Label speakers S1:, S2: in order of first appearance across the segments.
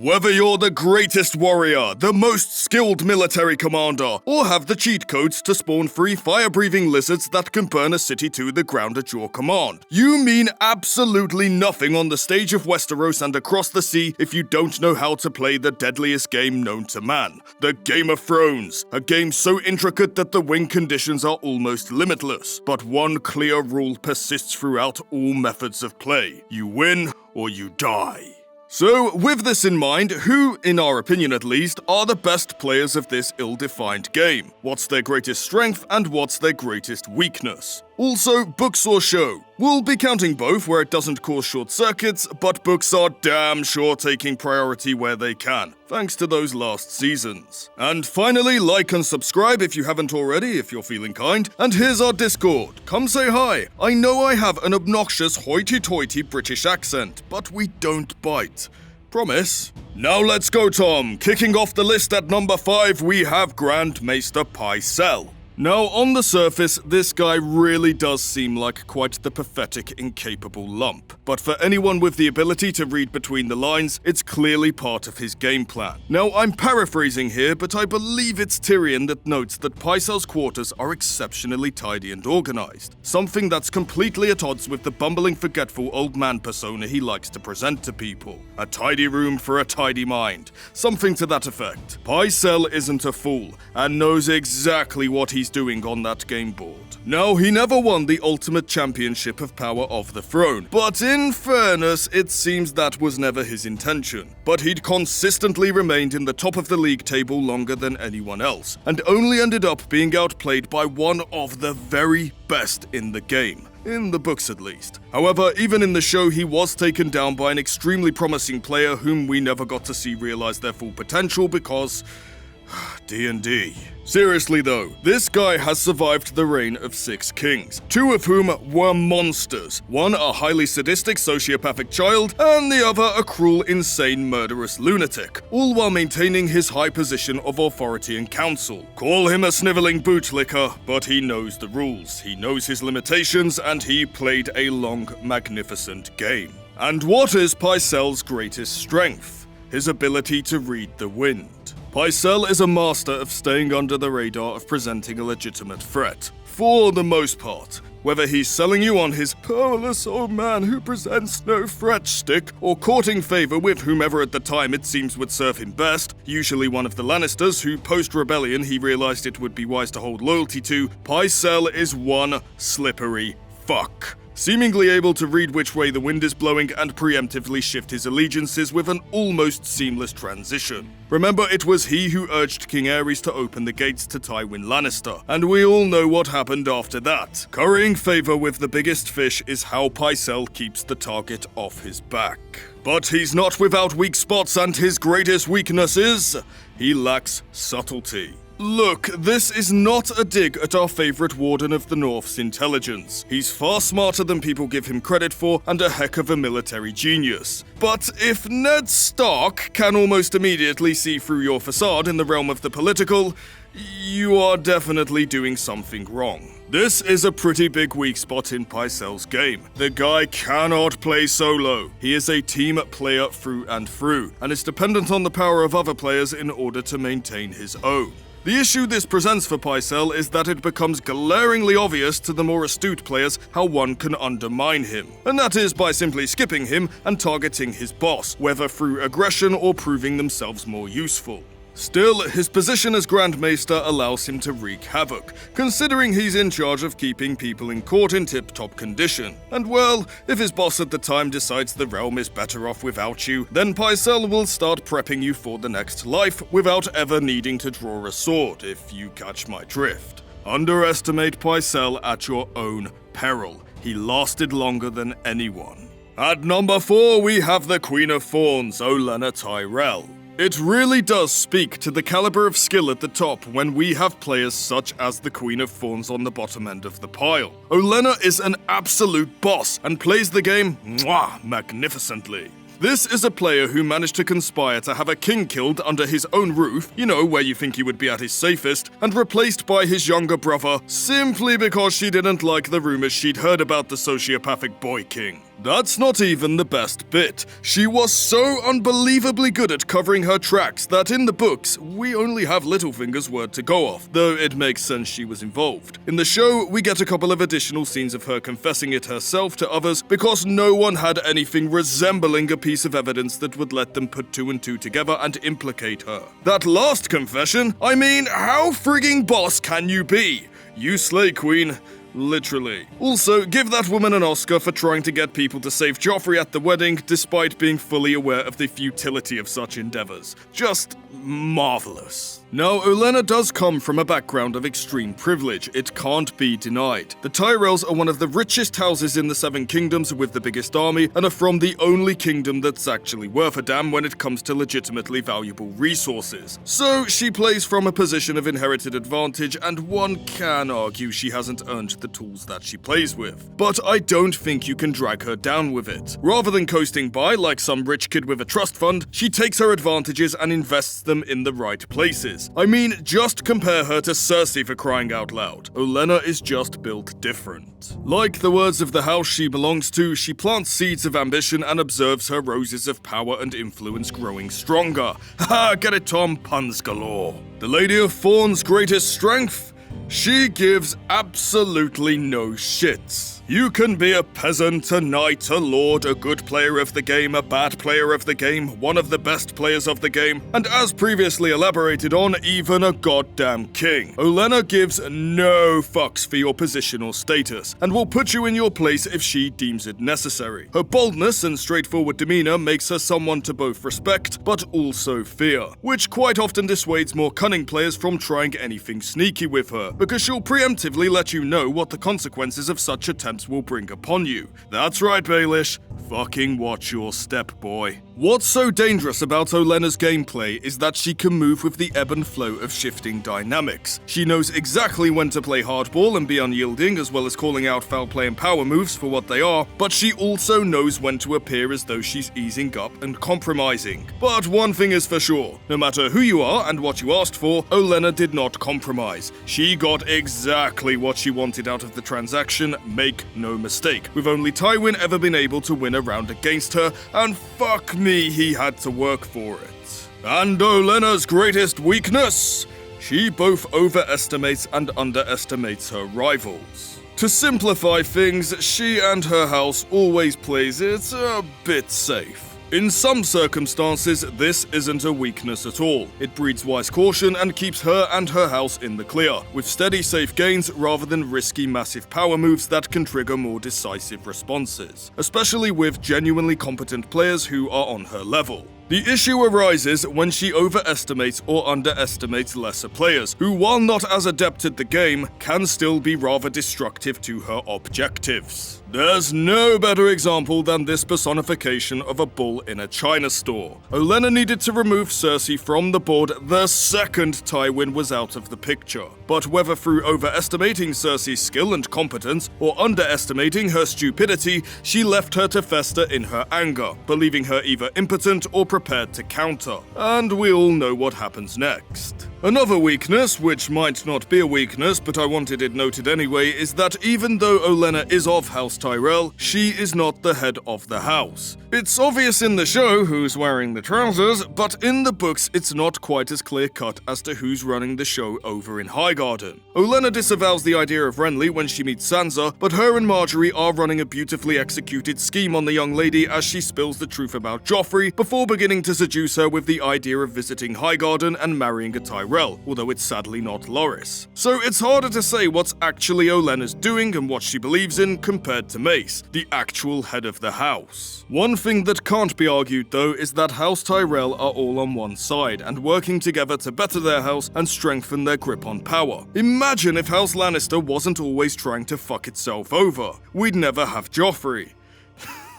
S1: Whether you're the greatest warrior, the most skilled military commander, or have the cheat codes to spawn free fire-breathing lizards that can burn a city to the ground at your command, you mean absolutely nothing on the stage of Westeros and across the sea if you don't know how to play the deadliest game known to man, the Game of Thrones, a game so intricate that the win conditions are almost limitless, but one clear rule persists throughout all methods of play: you win or you die. So, with this in mind, who, in our opinion at least, are the best players of this ill-defined game? What's their greatest strength and what's their greatest weakness? Also, books or show? We'll be counting both where it doesn't cause short circuits, but books are damn sure taking priority where they can, thanks to those last seasons. And finally, like and subscribe if you haven't already, if you're feeling kind. And here's our Discord. Come say hi. I know I have an obnoxious hoity-toity British accent, but we don't bite. Promise. Now let's go, Tom. Kicking off the list at number 5, we have Grand Maester Pycelle. Now, on the surface, this guy really does seem like quite the pathetic, incapable lump. But for anyone with the ability to read between the lines, it's clearly part of his game plan. Now, I'm paraphrasing here, but I believe it's Tyrion that notes that Pycelle's quarters are exceptionally tidy and organized, something that's completely at odds with the bumbling, forgetful old man persona he likes to present to people. A tidy room for a tidy mind. Something to that effect. Pycelle isn't a fool, and knows exactly what he's doing on that game board. Now, he never won the ultimate championship of Power of the Throne, but in fairness, it seems that was never his intention. But he'd consistently remained in the top of the league table longer than anyone else, and only ended up being outplayed by one of the very best in the game. In the books at least. However, even in the show, he was taken down by an extremely promising player whom we never got to see realize their full potential because D&D. Seriously though, this guy has survived the reign of 6 kings, 2 of whom were monsters. One a highly sadistic sociopathic child, and the other a cruel, insane, murderous lunatic, all while maintaining his high position of authority and counsel. Call him a sniveling bootlicker, but he knows the rules, he knows his limitations, and he played a long, magnificent game. And what is Pycelle's greatest strength? His ability to read the wind. Pycelle is a master of staying under the radar of presenting a legitimate threat, for the most part. Whether he's selling you on his powerless old man who presents no threat shtick, or courting favor with whomever at the time it seems would serve him best, usually one of the Lannisters who post-rebellion he realized it would be wise to hold loyalty to, Pycelle is one slippery fuck. Seemingly able to read which way the wind is blowing and preemptively shift his allegiances with an almost seamless transition. Remember, it was he who urged King Aerys to open the gates to Tywin Lannister, and we all know what happened after that. Currying favor with the biggest fish is how Pycelle keeps the target off his back. But he's not without weak spots, and his greatest weakness is he lacks subtlety. Look, this is not a dig at our favorite Warden of the North's intelligence. He's far smarter than people give him credit for and a heck of a military genius. But if Ned Stark can almost immediately see through your facade in the realm of the political, you are definitely doing something wrong. This is a pretty big weak spot in Pycelle's game. The guy cannot play solo. He is a team player through and through, and is dependent on the power of other players in order to maintain his own. The issue this presents for Pycelle is that it becomes glaringly obvious to the more astute players how one can undermine him, and that is by simply skipping him and targeting his boss, whether through aggression or proving themselves more useful. Still, his position as Grand Maester allows him to wreak havoc, considering he's in charge of keeping people in court in tip-top condition. And well, if his boss at the time decides the realm is better off without you, then Pycelle will start prepping you for the next life without ever needing to draw a sword, if you catch my drift. Underestimate Pycelle at your own peril. He lasted longer than anyone. At number 4, we have the Queen of Thorns, Olenna Tyrell. It really does speak to the caliber of skill at the top when we have players such as the Queen of Thorns on the bottom end of the pile. Olenna is an absolute boss and plays the game magnificently. This is a player who managed to conspire to have a king killed under his own roof, you know, where you think he would be at his safest, and replaced by his younger brother simply because she didn't like the rumors she'd heard about the sociopathic boy king. That's not even the best bit. She was so unbelievably good at covering her tracks that in the books, we only have Littlefinger's word to go off, though it makes sense she was involved. In the show, we get a couple of additional scenes of her confessing it herself to others because no one had anything resembling a piece of evidence that would let them put two and two together and implicate her. That last confession? I mean, how frigging boss can you be? You slay, Queen. Literally. Also, give that woman an Oscar for trying to get people to save Joffrey at the wedding despite being fully aware of the futility of such endeavors. Just marvelous. Now, Olenna does come from a background of extreme privilege. It can't be denied. The Tyrells are one of the richest houses in the Seven Kingdoms with the biggest army and are from the only kingdom that's actually worth a damn when it comes to legitimately valuable resources. So, she plays from a position of inherited advantage and one can argue she hasn't earned the tools that she plays with. But I don't think you can drag her down with it. Rather than coasting by like some rich kid with a trust fund, she takes her advantages and invests them in the right places. I mean, just compare her to Cersei for crying out loud. Olenna is just built different. Like the words of the house she belongs to, she plants seeds of ambition and observes her roses of power and influence growing stronger. Haha, get it, Tom? Puns galore. The Lady of Thorn's greatest strength? She gives absolutely no shits. You can be a peasant, a knight, a lord, a good player of the game, a bad player of the game, one of the best players of the game, and as previously elaborated on, even a goddamn king. Olenna gives no fucks for your position or status, and will put you in your place if she deems it necessary. Her boldness and straightforward demeanor makes her someone to both respect, but also fear, which quite often dissuades more cunning players from trying anything sneaky with her, because she'll preemptively let you know what the consequences of such attempts will bring upon you. That's right, Baelish. Fucking watch your step, boy. What's so dangerous about Olenna's gameplay is that she can move with the ebb and flow of shifting dynamics. She knows exactly when to play hardball and be unyielding, as well as calling out foul play and power moves for what they are, but she also knows when to appear as though she's easing up and compromising. But one thing is for sure, no matter who you are and what you asked for, Olenna did not compromise. She got exactly what she wanted out of the transaction, make no mistake, with only Tywin ever been able to win a round against her, and fuck me, he had to work for it. And Olenna's greatest weakness? She both overestimates and underestimates her rivals. To simplify things, she and her house always plays it a bit safe. In some circumstances, this isn't a weakness at all. It breeds wise caution and keeps her and her house in the clear, with steady, safe gains rather than risky, massive power moves that can trigger more decisive responses, especially with genuinely competent players who are on her level. The issue arises when she overestimates or underestimates lesser players, who, while not as adept at the game, can still be rather destructive to her objectives. There's no better example than this personification of a bull in a china store. Olenna needed to remove Cersei from the board the second Tywin was out of the picture. But whether through overestimating Cersei's skill and competence, or underestimating her stupidity, she left her to fester in her anger, believing her either impotent or prepared to counter. And we all know what happens next. Another weakness, which might not be a weakness, but I wanted it noted anyway, is that even though Olenna is of House Tyrell, she is not the head of the house. It's obvious in the show who's wearing the trousers, but in the books it's not quite as clear-cut as to who's running the show over in Highgarden. Olenna disavows the idea of Renly when she meets Sansa, but her and Marjorie are running a beautifully executed scheme on the young lady as she spills the truth about Joffrey, before beginning to seduce her with the idea of visiting Highgarden and marrying a Tyrell, although it's sadly not Loras. So it's harder to say what's actually Olenna's doing and what she believes in compared to Mace, the actual head of the house. One thing that can't be argued though is that House Tyrell are all on one side and working together to better their house and strengthen their grip on power. Imagine if House Lannister wasn't always trying to fuck itself over. We'd never have Joffrey.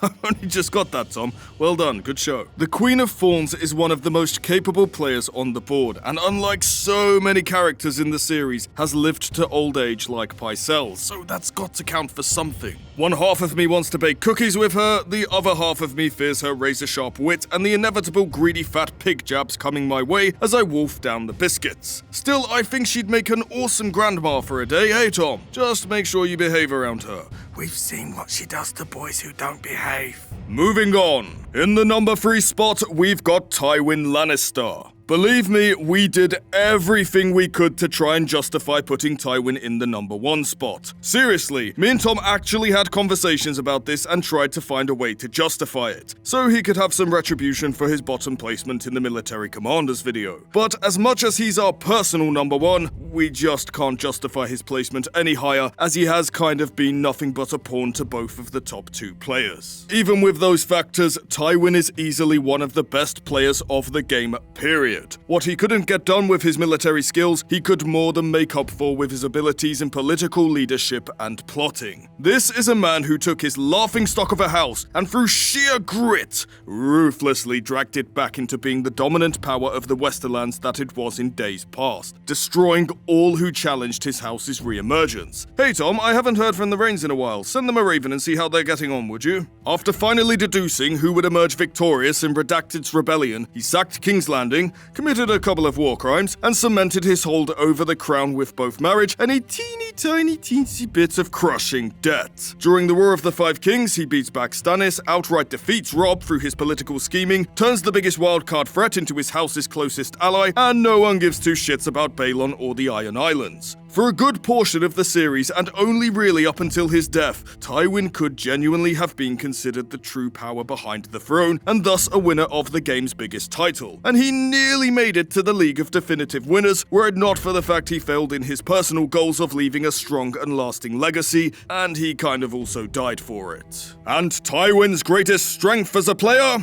S1: I only just got that, Tom. Well done, good show. The Queen of Thorns is one of the most capable players on the board, and unlike so many characters in the series, has lived to old age like Pycelle, so that's got to count for something. One half of me wants to bake cookies with her, the other half of me fears her razor-sharp wit and the inevitable greedy fat pig jabs coming my way as I wolf down the biscuits. Still, I think she'd make an awesome grandma for a day, hey Tom? Just make sure you behave around her.
S2: We've seen what she does to boys who don't behave.
S1: Moving on. In the number 3 spot, we've got Tywin Lannister. Believe me, we did everything we could to try and justify putting Tywin in the number 1 spot. Seriously, me and Tom actually had conversations about this and tried to find a way to justify it, so he could have some retribution for his bottom placement in the Military Commanders video. But as much as he's our personal number 1, we just can't justify his placement any higher, as he has kind of been nothing but a pawn to both of the top 2 players. Even with those factors, Tywin is easily one of the best players of the game, period. What he couldn't get done with his military skills, he could more than make up for with his abilities in political leadership and plotting. This is a man who took his laughingstock of a house and through sheer grit, ruthlessly dragged it back into being the dominant power of the Westerlands that it was in days past, destroying all who challenged his house's re-emergence. Hey Tom, I haven't heard from the Rains in a while. Send them a raven and see how they're getting on, would you? After finally deducing who would emerge victorious in Redacted's rebellion, he sacked King's Landing, committed a couple of war crimes, and cemented his hold over the crown with both marriage and a teensy bit of crushing debt. During the War of the Five Kings, he beats back Stannis, outright defeats Robb through his political scheming, turns the biggest wildcard threat into his house's closest ally, and no one gives two shits about Balon or the Iron Islands. For a good portion of the series, and only really up until his death, Tywin could genuinely have been considered the true power behind the throne, and thus a winner of the game's biggest title. And he nearly made it to the League of Definitive Winners, were it not for the fact he failed in his personal goals of leaving a strong and lasting legacy, and he kind of also died for it. And Tywin's greatest strength as a player?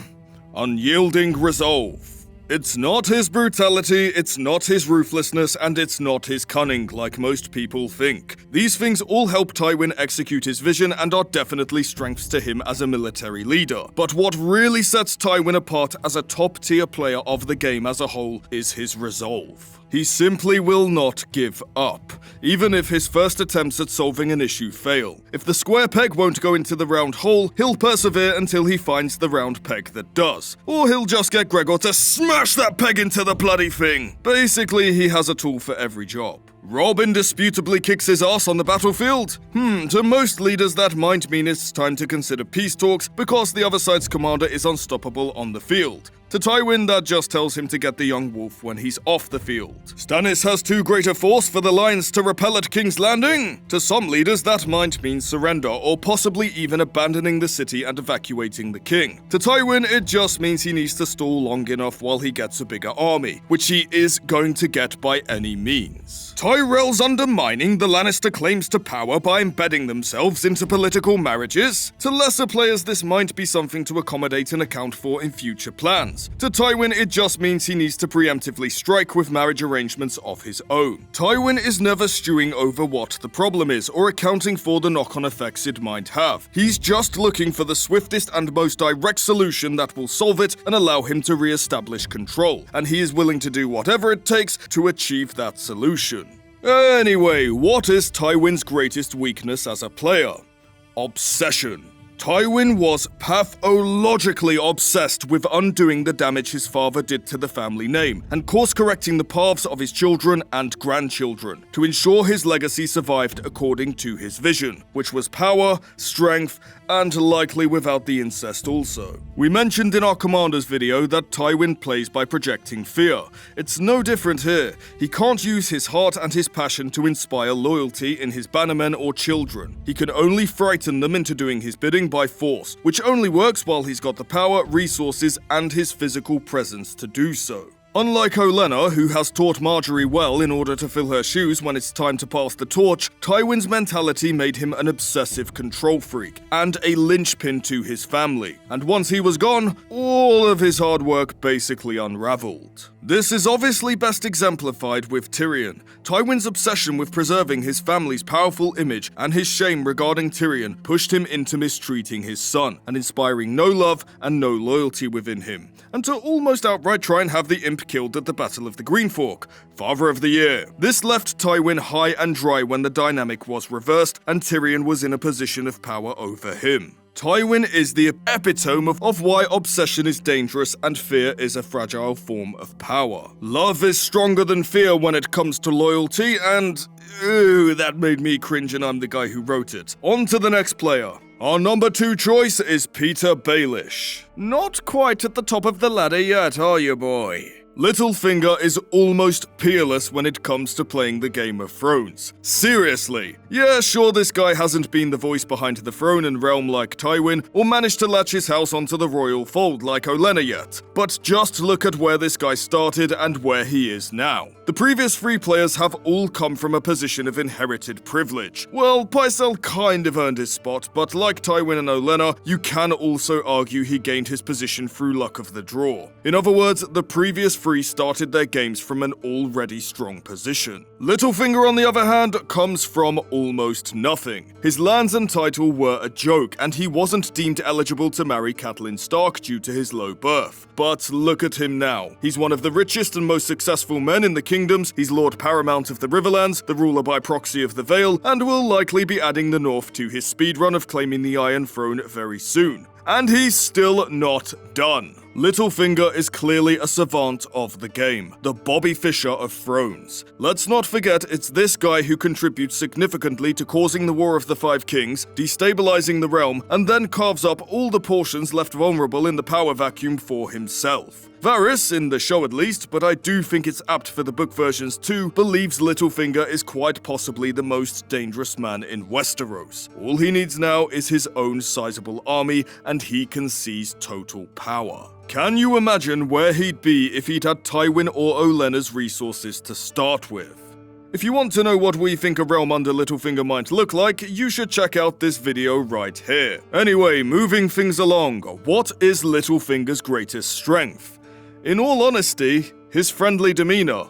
S1: Unyielding resolve. It's not his brutality, it's not his ruthlessness, and it's not his cunning, like most people think. These things all help Tywin execute his vision and are definitely strengths to him as a military leader. But what really sets Tywin apart as a top-tier player of the game as a whole is his resolve. He simply will not give up, even if his first attempts at solving an issue fail. If the square peg won't go into the round hole, he'll persevere until he finds the round peg that does. Or he'll just get Gregor to smash that peg into the bloody thing. Basically, he has a tool for every job. Robb indisputably kicks his ass on the battlefield? To most leaders that might mean it's time to consider peace talks because the other side's commander is unstoppable on the field. To Tywin, that just tells him to get the young wolf when he's off the field. Stannis has too great a force for the Lions to repel at King's Landing? To some leaders, that might mean surrender, or possibly even abandoning the city and evacuating the king. To Tywin, it just means he needs to stall long enough while he gets a bigger army, which he is going to get by any means. Tyrell's undermining the Lannister claims to power by embedding themselves into political marriages? To lesser players, this might be something to accommodate and account for in future plans. To Tywin, it just means he needs to preemptively strike with marriage arrangements of his own. Tywin is never stewing over what the problem is or accounting for the knock-on effects it might have. He's just looking for the swiftest and most direct solution that will solve it and allow him to re-establish control, and he is willing to do whatever it takes to achieve that solution. Anyway, what is Tywin's greatest weakness as a player? Obsession. Tywin was pathologically obsessed with undoing the damage his father did to the family name, and course-correcting the paths of his children and grandchildren, to ensure his legacy survived according to his vision, which was power, strength, and likely without the incest also. We mentioned in our Commanders video that Tywin plays by projecting fear. It's no different here. He can't use his heart and his passion to inspire loyalty in his bannermen or children. He can only frighten them into doing his bidding by force, which only works while he's got the power, resources, and his physical presence to do so. Unlike Olenna, who has taught Marjorie well in order to fill her shoes when it's time to pass the torch, Tywin's mentality made him an obsessive control freak, and a linchpin to his family. And once he was gone, all of his hard work basically unraveled. This is obviously best exemplified with Tyrion. Tywin's obsession with preserving his family's powerful image and his shame regarding Tyrion pushed him into mistreating his son, and inspiring no love and no loyalty within him, and to almost outright try and have the imp killed at the Battle of the Green Fork, Father of the Year. This left Tywin high and dry when the dynamic was reversed and Tyrion was in a position of power over him. Tywin is the epitome of why obsession is dangerous and fear is a fragile form of power. Love is stronger than fear when it comes to loyalty, and ooh, that made me cringe and I'm the guy who wrote it. On to the next player. Our number 2 choice is Peter Baelish. Not quite at the top of the ladder yet, are you, boy? Littlefinger is almost peerless when it comes to playing the Game of Thrones. Seriously. Yeah, sure, this guy hasn't been the voice behind the throne and realm like Tywin, or managed to latch his house onto the royal fold like Olenna yet. But just look at where this guy started and where he is now. The previous 3 players have all come from a position of inherited privilege. Well, Pycelle kind of earned his spot, but like Tywin and Olenna, you can also argue he gained his position through luck of the draw. In other words, the previous 3 started their games from an already strong position. Littlefinger, on the other hand, comes from almost nothing. His lands and title were a joke, and he wasn't deemed eligible to marry Catelyn Stark due to his low birth. But look at him now. He's one of the richest and most successful men in the kingdoms, he's Lord Paramount of the Riverlands, the ruler by proxy of the Vale, and will likely be adding the North to his speedrun of claiming the Iron Throne very soon. And he's still not done. Littlefinger is clearly a savant of the game, the Bobby Fischer of thrones. Let's not forget it's this guy who contributes significantly to causing the War of the Five Kings, destabilizing the realm, and then carves up all the portions left vulnerable in the power vacuum for himself. Varys, in the show at least, but I do think it's apt for the book versions too, believes Littlefinger is quite possibly the most dangerous man in Westeros. All he needs now is his own sizable army, and he can seize total power. Can you imagine where he'd be if he'd had Tywin or Olenna's resources to start with? If you want to know what we think a realm under Littlefinger might look like, you should check out this video right here. Anyway, moving things along, what is Littlefinger's greatest strength? In all honesty, his friendly demeanor.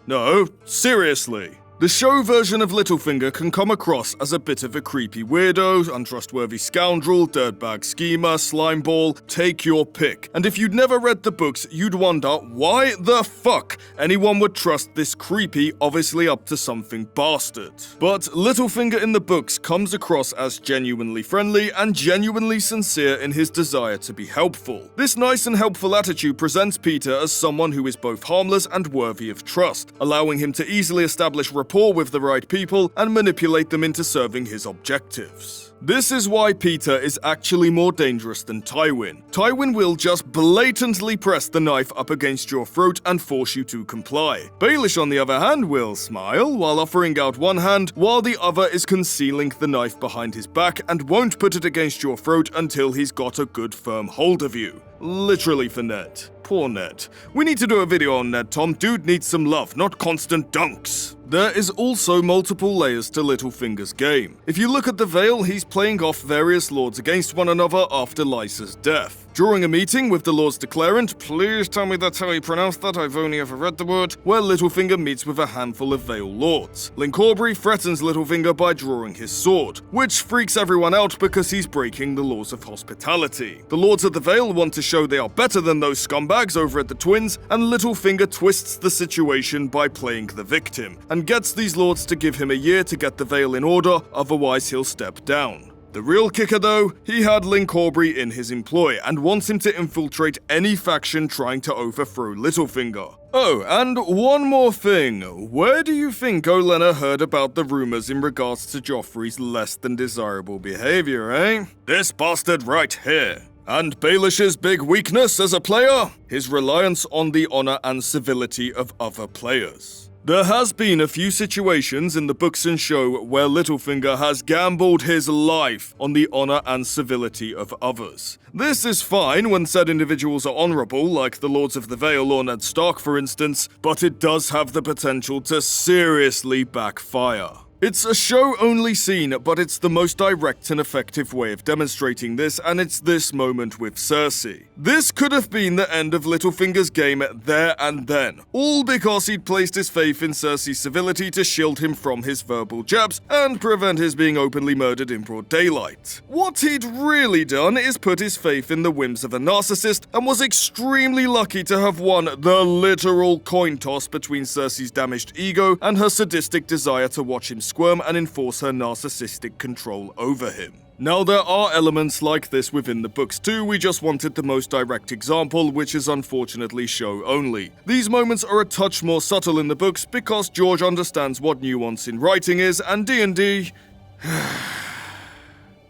S1: No, seriously. The show version of Littlefinger can come across as a bit of a creepy weirdo, untrustworthy scoundrel, dirtbag schemer, slimeball, take your pick. And if you'd never read the books, you'd wonder why the fuck anyone would trust this creepy, obviously up to something bastard. But Littlefinger in the books comes across as genuinely friendly and genuinely sincere in his desire to be helpful. This nice and helpful attitude presents Peter as someone who is both harmless and worthy of trust, allowing him to easily establish rapport with the right people and manipulate them into serving his objectives. This is why Peter is actually more dangerous than Tywin. Tywin will just blatantly press the knife up against your throat and force you to comply. Baelish, on the other hand, will smile while offering out one hand, while the other is concealing the knife behind his back and won't put it against your throat until he's got a good firm hold of you. Literally for Ned. Poor Ned. We need to do a video on Ned, Tom. Dude needs some love, not constant dunks. There is also multiple layers to Littlefinger's game. If you look at the Vale, he's playing off various lords against one another after Lysa's death. During a meeting with the Lords Declarant, please tell me that's how you pronounce that, I've only ever read the word, where Littlefinger meets with a handful of Vale lords. Link Aubrey threatens Littlefinger by drawing his sword, which freaks everyone out because he's breaking the laws of hospitality. The Lords of the Vale want to show they are better than those scumbags over at the Twins, and Littlefinger twists the situation by playing the victim, and gets these lords to give him a year to get the Vale in order, otherwise he'll step down. The real kicker though, he had Link Aubrey in his employ and wants him to infiltrate any faction trying to overthrow Littlefinger. Oh, and one more thing. Where do you think Olenna heard about the rumors in regards to Joffrey's less than desirable behavior, eh? This bastard right here. And Baelish's big weakness as a player? His reliance on the honor and civility of other players. There has been a few situations in the books and show where Littlefinger has gambled his life on the honor and civility of others. This is fine when said individuals are honorable, like the Lords of the Vale or Ned Stark for instance, but it does have the potential to seriously backfire. It's a show-only scene, but it's the most direct and effective way of demonstrating this, and it's this moment with Cersei. This could have been the end of Littlefinger's game there and then, all because he'd placed his faith in Cersei's civility to shield him from his verbal jabs and prevent his being openly murdered in broad daylight. What he'd really done is put his faith in the whims of a narcissist and was extremely lucky to have won the literal coin toss between Cersei's damaged ego and her sadistic desire to watch him squirm and enforce her narcissistic control over him. Now, there are elements like this within the books too, we just wanted the most direct example, which is unfortunately show only. These moments are a touch more subtle in the books because George understands what nuance in writing is, and D&D...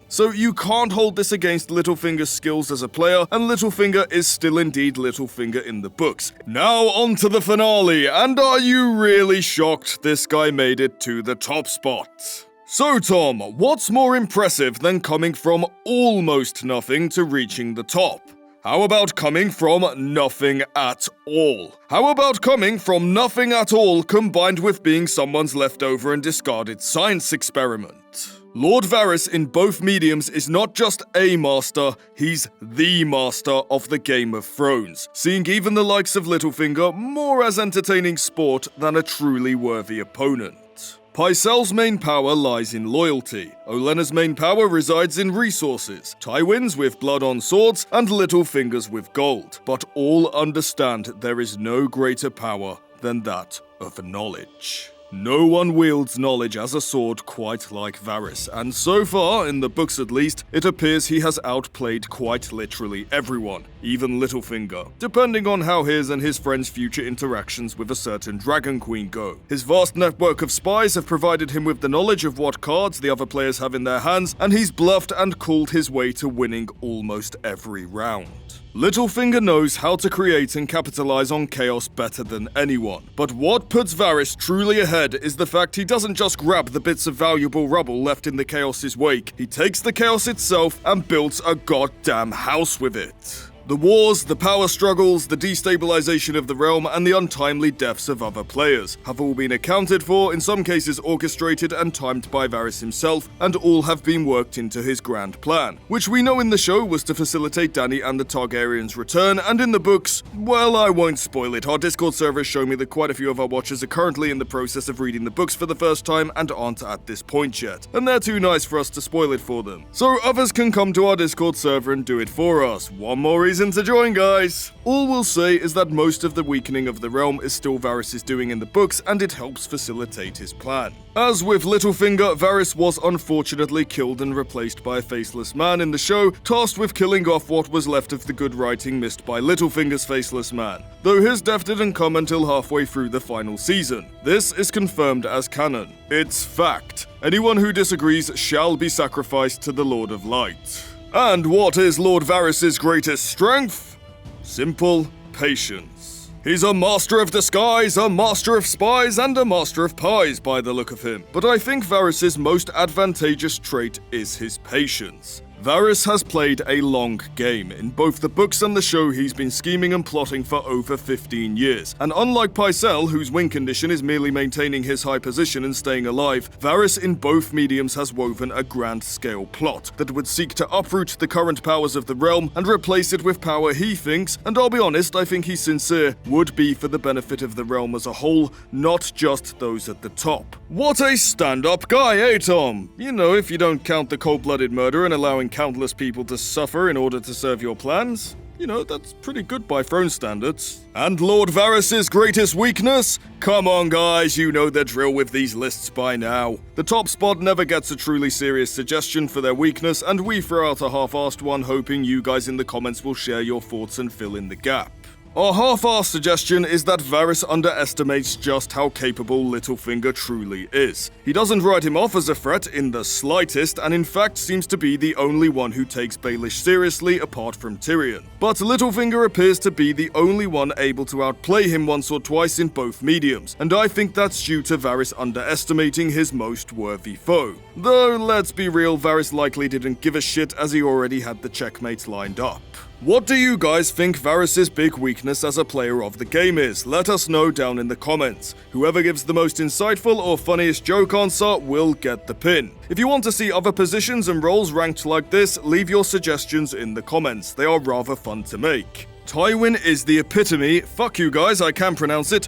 S1: So you can't hold this against Littlefinger's skills as a player, and Littlefinger is still indeed Littlefinger in the books. Now on to the finale, and are you really shocked this guy made it to the top spot? So Tom, what's more impressive than coming from almost nothing to reaching the top? How about coming from nothing at all? How about coming from nothing at all combined with being someone's leftover and discarded science experiment? Lord Varys in both mediums is not just a master, he's the master of the Game of Thrones, seeing even the likes of Littlefinger more as entertaining sport than a truly worthy opponent. Pycelle's main power lies in loyalty, Olenna's main power resides in resources, Tywin's with blood on swords, and Littlefinger's with gold, but all understand there is no greater power than that of knowledge. No one wields knowledge as a sword quite like Varys, and so far, in the books at least, it appears he has outplayed quite literally everyone, even Littlefinger, depending on how his and his friends' future interactions with a certain Dragon Queen go. His vast network of spies have provided him with the knowledge of what cards the other players have in their hands, and he's bluffed and cooled his way to winning almost every round. Littlefinger knows how to create and capitalize on chaos better than anyone, but what puts Varys truly ahead is the fact he doesn't just grab the bits of valuable rubble left in the chaos's wake, he takes the chaos itself and builds a goddamn house with it. The wars, the power struggles, the destabilization of the realm, and the untimely deaths of other players have all been accounted for, in some cases orchestrated and timed by Varys himself, and all have been worked into his grand plan, which we know in the show was to facilitate Dany and the Targaryens' return, and in the books, well, I won't spoil it. Our Discord servers show me that quite a few of our watchers are currently in the process of reading the books for the first time and aren't at this point yet, and they're too nice for us to spoil it for them. So others can come to our Discord server and do it for us. One more reason to join, guys. All we'll say is that most of the weakening of the realm is still Varys' doing in the books, and it helps facilitate his plan. As with Littlefinger, Varys was unfortunately killed and replaced by a faceless man in the show, tasked with killing off what was left of the good writing missed by Littlefinger's faceless man, though his death didn't come until halfway through the final season. This is confirmed as canon. It's fact. Anyone who disagrees shall be sacrificed to the Lord of Light. And what is Lord Varys' greatest strength? Simple: patience. He's a master of disguise, a master of spies, and a master of pies by the look of him. But I think Varys' most advantageous trait is his patience. Varys has played a long game. In both the books and the show, he's been scheming and plotting for over 15 years. And unlike Pycelle, whose win condition is merely maintaining his high position and staying alive, Varys in both mediums has woven a grand-scale plot that would seek to uproot the current powers of the realm and replace it with power he thinks, and I'll be honest, I think he's sincere, would be for the benefit of the realm as a whole, not just those at the top. What a stand-up guy, eh, Tom? You know, if you don't count the cold-blooded murder and allowing countless people to suffer in order to serve your plans. You know, that's pretty good by throne standards. And Lord Varys' greatest weakness? Come on, guys, you know the drill with these lists by now. The top spot never gets a truly serious suggestion for their weakness, and we throw out a half-assed one, hoping you guys in the comments will share your thoughts and fill in the gap. Our half-assed suggestion is that Varys underestimates just how capable Littlefinger truly is. He doesn't write him off as a threat in the slightest, and in fact seems to be the only one who takes Baelish seriously apart from Tyrion. But Littlefinger appears to be the only one able to outplay him once or twice in both mediums, and I think that's due to Varys underestimating his most worthy foe. Though, let's be real, Varys likely didn't give a shit as he already had the checkmates lined up. What do you guys think Varys' big weakness as a player of the game is? Let us know down in the comments. Whoever gives the most insightful or funniest joke answer will get the pin. If you want to see other positions and roles ranked like this, leave your suggestions in the comments. They are rather fun to make. Tywin is the epitome, fuck you guys, I can pronounce it,